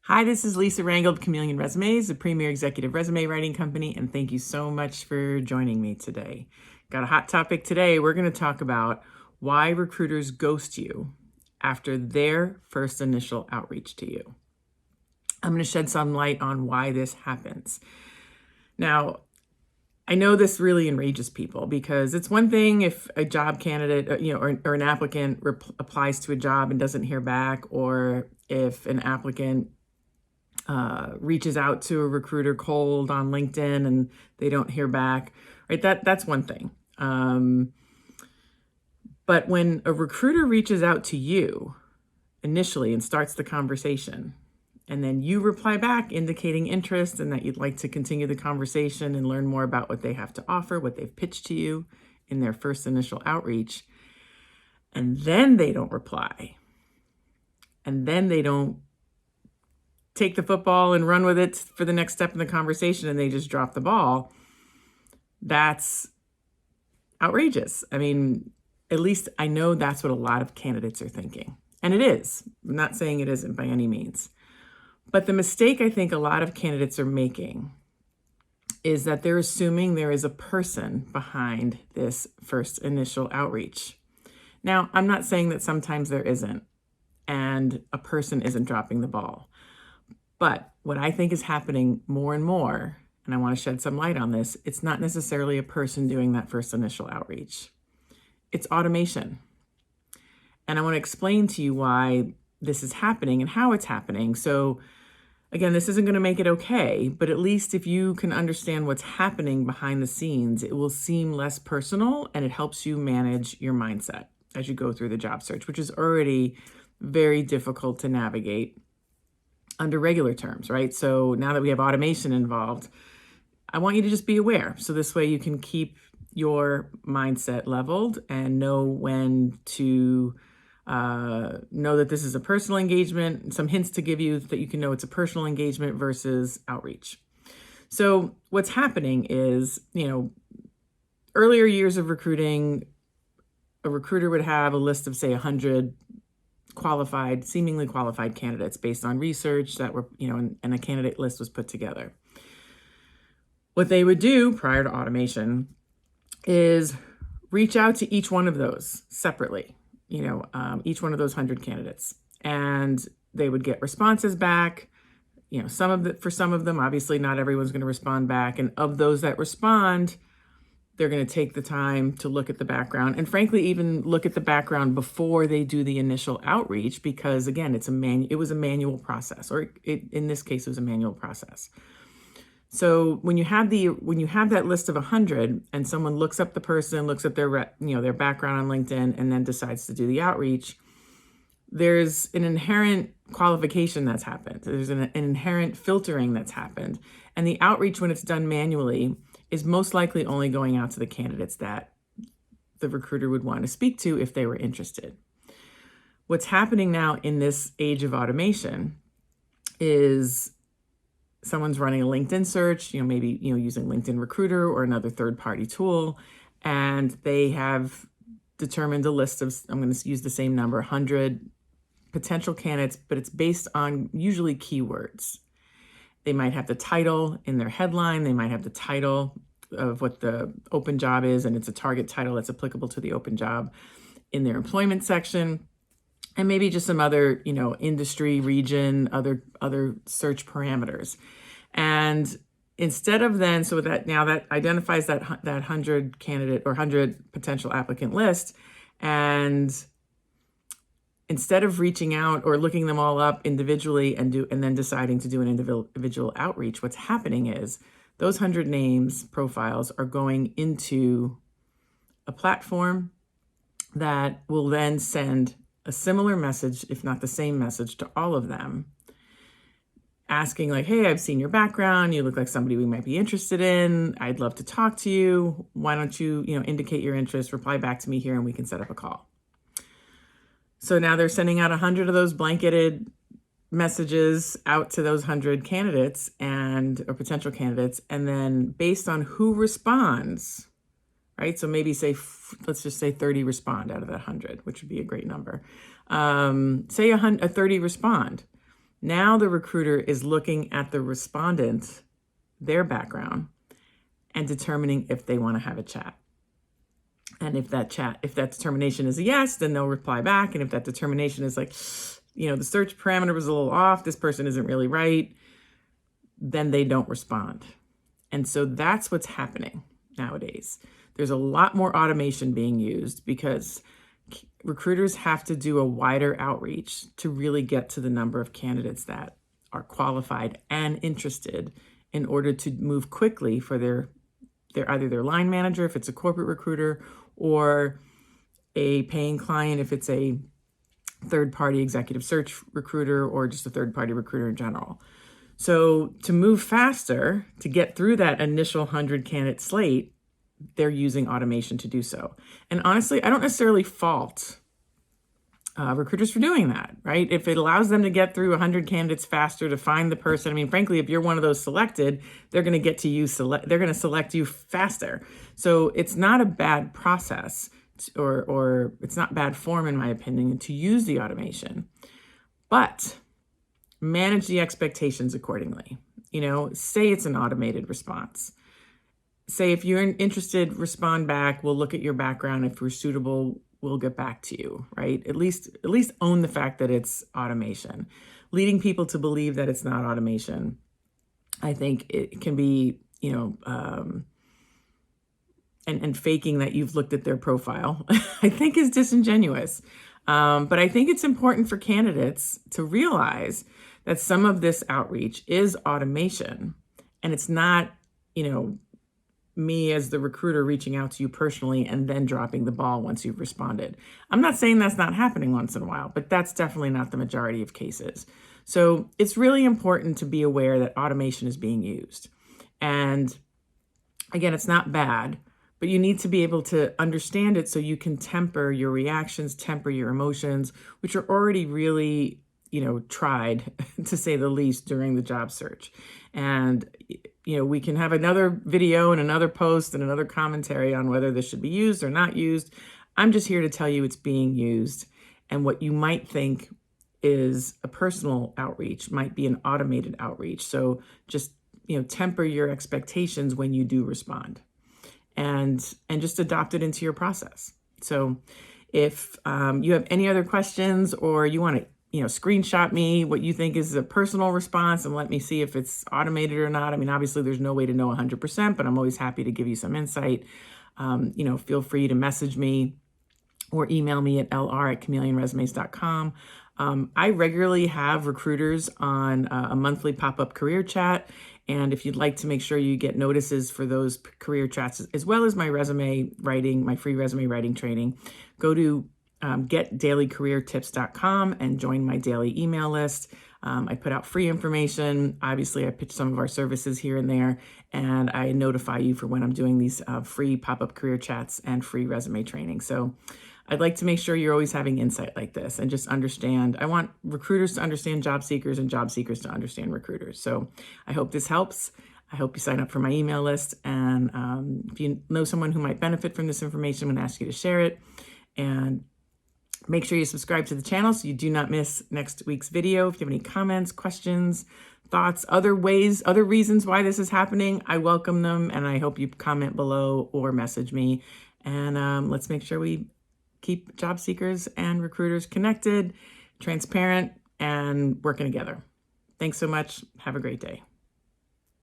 Hi, this is Lisa Rangel of Chameleon Resumes, the premier executive resume writing company, and thank you so much for joining me today. Got a hot topic today. We're going to talk about why recruiters ghost you after their first initial outreach to you. I'm going to shed some light on why this happens. Now, I know this really enrages people because it's one thing if a job candidate, or an applicant applies to a job and doesn't hear back, or if an applicant reaches out to a recruiter cold on LinkedIn and they don't hear back, right? That's one thing. But when a recruiter reaches out to you initially and starts the conversation, and then you reply back indicating interest and that you'd like to continue the conversation and learn more about what they have to offer, what they've pitched to you in their first initial outreach, and then they don't reply, and then they don't take the football and run with it for the next step in the conversation, and they just drop the ball, that's outrageous. I mean, at least I know that's what a lot of candidates are thinking. And it is. I'm not saying it isn't by any means. But the mistake I think a lot of candidates are making is that they're assuming there is a person behind this first initial outreach. Now, I'm not saying that sometimes there isn't, and a person isn't dropping the ball. But what I think is happening more and more, and I want to shed some light on this, it's not necessarily a person doing that first initial outreach. It's automation. And I want to explain to you why this is happening and how it's happening. So again, this isn't going to make it okay, but at least if you can understand what's happening behind the scenes, it will seem less personal and it helps you manage your mindset as you go through the job search, which is already very difficult to navigate under regular terms, right? So now that we have automation involved, I want you to just be aware. So this way you can keep your mindset leveled and know when to know that this is a personal engagement, some hints to give you that you can know it's a personal engagement versus outreach. So what's happening is, earlier years of recruiting, a recruiter would have a list of, say, 100 seemingly qualified candidates based on research that were, and a candidate list was put together. What they would do prior to automation is reach out to each one of those separately, each one of those 100 candidates, and they would get responses back. For some of them, obviously not everyone's going to respond back. And of those that respond, they're going to take the time to look at the background and frankly, even look at the background before they do the initial outreach, because again, it was a manual process, or in this case, it was a manual process. So when you have that list of 100 and someone looks up the person, looks at their background on LinkedIn, and then decides to do the outreach, there's an inherent qualification that's happened. There's an inherent filtering that's happened. And the outreach, when it's done manually, is most likely only going out to the candidates that the recruiter would want to speak to if they were interested. What's happening now in this age of automation is someone's running a LinkedIn search, maybe using LinkedIn Recruiter or another third-party tool, and they have determined a list of, I'm going to use the same number, 100 potential candidates, but it's based on usually keywords. They might have the title in their headline. They might have the title of what the open job is, and it's a target title that's applicable to the open job in their employment section, and maybe just some other, industry, region, other search parameters. And instead of then, so that now that identifies that 100 candidate or 100 potential applicant list, and instead of reaching out or looking them all up individually and then deciding to do an individual outreach, what's happening is those 100 names, profiles are going into a platform that will then send a similar message, if not the same message, to all of them, asking like, hey, I've seen your background. You look like somebody we might be interested in. I'd love to talk to you. Why don't you, indicate your interest, reply back to me here, and we can set up a call. So now they're sending out 100 of those blanketed messages out to those 100 candidates or potential candidates. And then based on who responds, right? So maybe let's just say 30 respond out of that 100, which would be a great number. Say 30 respond. Now the recruiter is looking at the respondent, their background, and determining if they want to have a chat. And if that determination is a yes, then they'll reply back. And if that determination is like, the search parameter was a little off, this person isn't really right, then they don't respond. And so that's what's happening nowadays. There's a lot more automation being used because recruiters have to do a wider outreach to really get to the number of candidates that are qualified and interested in order to move quickly for their either their line manager, if it's a corporate recruiter, or a paying client, if it's a third-party executive search recruiter, or just a third-party recruiter in general. So to move faster, to get through that initial 100 candidate slate, they're using automation to do so. And honestly, I don't necessarily fault recruiters for doing that, right? If it allows them to get through 100 candidates faster to find the person, I mean, frankly, if you're one of those selected, they're going to get to you, they're going to select you faster. So it's not a bad process, or it's not bad form, in my opinion, to use the automation, but manage the expectations accordingly. Say it's an automated response. Say if you're interested, respond back. We'll look at your background. If we're suitable, we'll get back to you, right? At least own the fact that it's automation. Leading people to believe that it's not automation, I think it can be, and faking that you've looked at their profile, I think is disingenuous. But I think it's important for candidates to realize that some of this outreach is automation, and it's not, me as the recruiter reaching out to you personally and then dropping the ball once you've responded. I'm not saying that's not happening once in a while, but that's definitely not the majority of cases. So it's really important to be aware that automation is being used. And again, it's not bad, but you need to be able to understand it so you can temper your reactions, temper your emotions, which are already really, tried, to say the least, during the job search. And we can have another video and another post and another commentary on whether this should be used or not used. I'm just here to tell you it's being used. And what you might think is a personal outreach might be an automated outreach. So just, temper your expectations when you do respond, and just adopt it into your process. So if you have any other questions, or you want to screenshot me what you think is a personal response and let me see if it's automated or not. I mean, obviously there's no way to know 100%, but I'm always happy to give you some insight. Feel free to message me or email me at lr@chameleonresumes.com. I regularly have recruiters on a monthly pop-up career chat. And if you'd like to make sure you get notices for those career chats, as well as my resume writing, my free resume writing training, go to getdailycareertips.com and join my daily email list. I put out free information. Obviously, I pitch some of our services here and there, and I notify you for when I'm doing these free pop-up career chats and free resume training. So I'd like to make sure you're always having insight like this and just understand. I want recruiters to understand job seekers and job seekers to understand recruiters. So I hope this helps. I hope you sign up for my email list. And if you know someone who might benefit from this information, I'm going to ask you to share it. And make sure you subscribe to the channel so you do not miss next week's video. If you have any comments, questions, thoughts, other reasons why this is happening, I welcome them. And I hope you comment below or message me. And let's make sure we keep job seekers and recruiters connected, transparent, and working together. Thanks so much. Have a great day.